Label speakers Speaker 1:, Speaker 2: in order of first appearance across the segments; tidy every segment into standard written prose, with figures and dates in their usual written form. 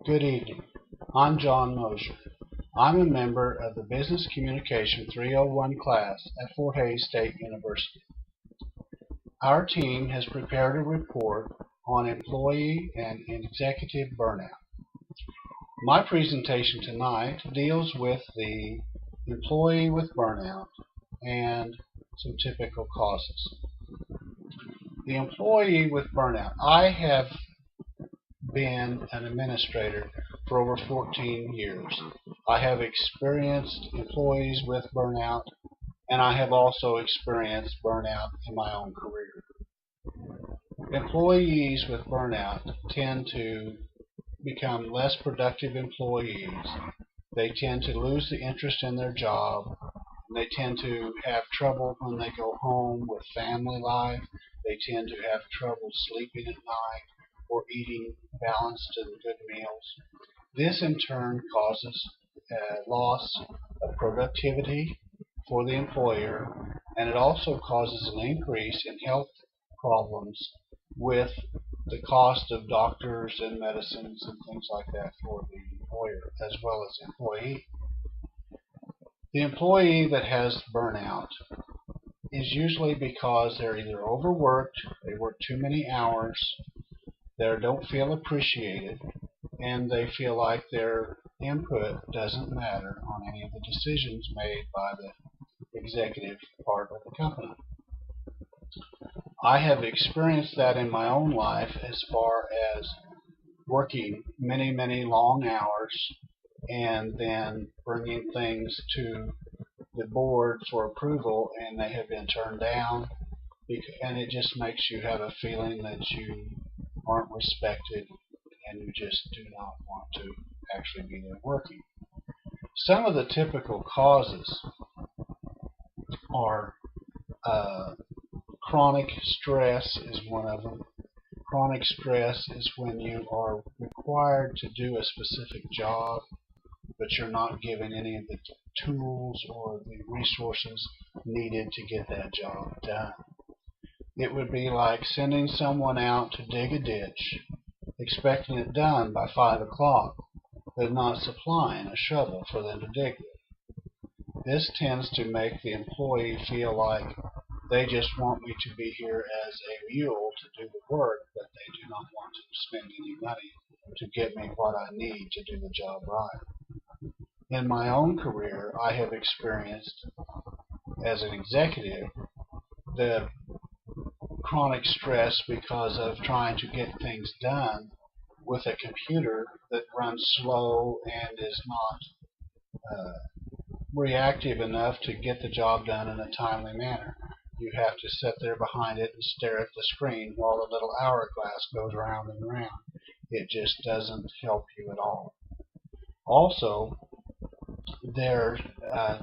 Speaker 1: Good evening. I'm John Moser. I'm a member of the Business Communication 301 class at Fort Hays State University. Our team has prepared a report on employee and executive burnout. My presentation tonight deals with the employee with burnout and some typical causes. The employee with burnout. I have been an administrator for over 14 years. I have experienced employees with burnout, and I have also experienced burnout in my own career. Employees with burnout tend to become less productive employees. They tend to lose the interest in their job. They tend to have trouble when they go home with family life. They tend to have trouble sleeping at night or eating balanced and good meals. This in turn causes a loss of productivity for the employer, and it also causes an increase in health problems with the cost of doctors and medicines and things like that for the employer as well as the employee. The employee that has burnout is usually because they're either overworked, they work too many hours, they don't feel appreciated, and they feel like their input doesn't matter on any of the decisions made by the executive part of the company. I have experienced that in my own life as far as working many long hours and then bringing things to the board for approval, and they have been turned down, and it just makes you have a feeling that you aren't respected and you just do not want to actually be there working. Some of the typical causes are chronic stress is one of them. Chronic stress is when you are required to do a specific job, but you're not given any of the tools or the resources needed to get that job done. It would be like sending someone out to dig a ditch, expecting it done by 5 o'clock, but not supplying a shovel for them to dig with. This tends to make the employee feel like they just want me to be here as a mule to do the work, but they do not want to spend any money to get me what I need to do the job right. In my own career, I have experienced, as an executive, the chronic stress because of trying to get things done with a computer that runs slow and is not reactive enough to get the job done in a timely manner. You have to sit there behind it and stare at the screen while the little hourglass goes round and round. It just doesn't help you at all. Also, they're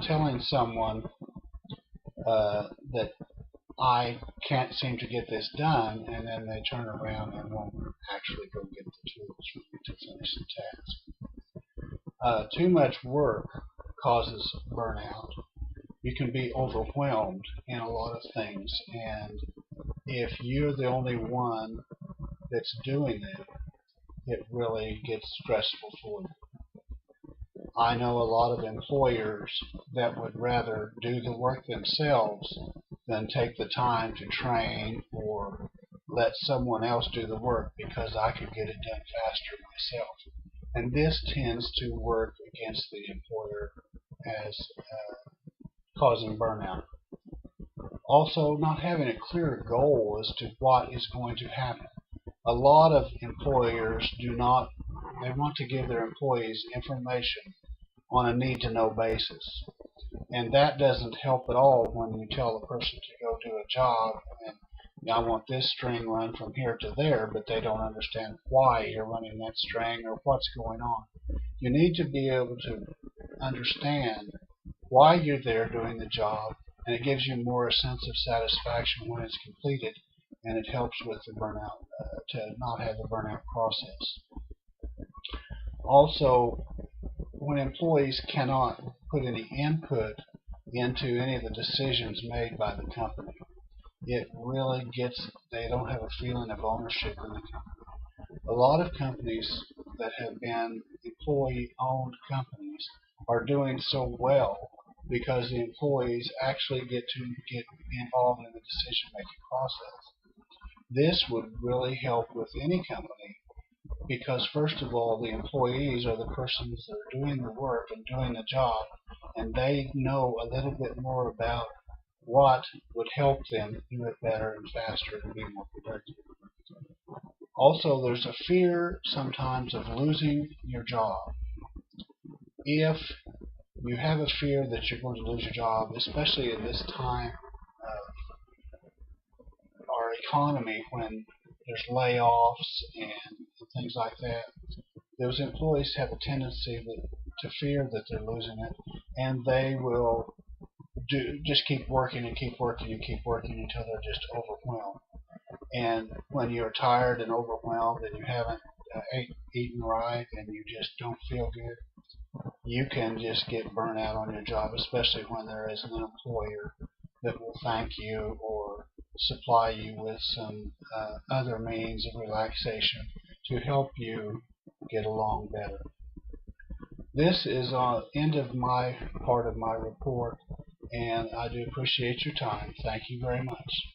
Speaker 1: telling someone that I can't seem to get this done, and then they turn around and won't actually go get the tools for you to finish the task. Too much work causes burnout. You can be overwhelmed in a lot of things, and if you're the only one that's doing it, it really gets stressful for you. I know a lot of employers that would rather do the work themselves than take the time to train or let someone else do the work because I could get it done faster myself. And this tends to work against the employer as causing burnout. Also, not having a clear goal as to what is going to happen. A lot of employers they want to give their employees information on a need-to-know basis. And that doesn't help at all when you tell a person to go do a job and I want this string run from here to there, but they don't understand why you're running that string or what's going on. You need to be able to understand why you're there doing the job, and it gives you more a sense of satisfaction when it's completed, and it helps with the burnout, to not have the burnout process. Also, when employees cannot put any input into any of the decisions made by the company, it really they don't have a feeling of ownership in the company. A lot of companies that have been employee-owned companies are doing so well because the employees actually get involved in the decision-making process. This would really help with any company because, first of all, the employees are the persons that are doing the work and doing the job, and they know a little bit more about what would help them do it better and faster and be more productive. Also, there's a fear sometimes of losing your job. If you have a fear that you're going to lose your job, especially in this time of our economy when there's layoffs and things like that, those employees have a tendency to fear that they're losing it, and they will just keep working and keep working and keep working until they're just overwhelmed. And when you're tired and overwhelmed and you haven't eaten right and you just don't feel good, you can just get burnt out on your job, especially when there is an employer that will thank you or supply you with some other means of relaxation to help you get along better. This is the end of my part of my report, and I do appreciate your time. Thank you very much.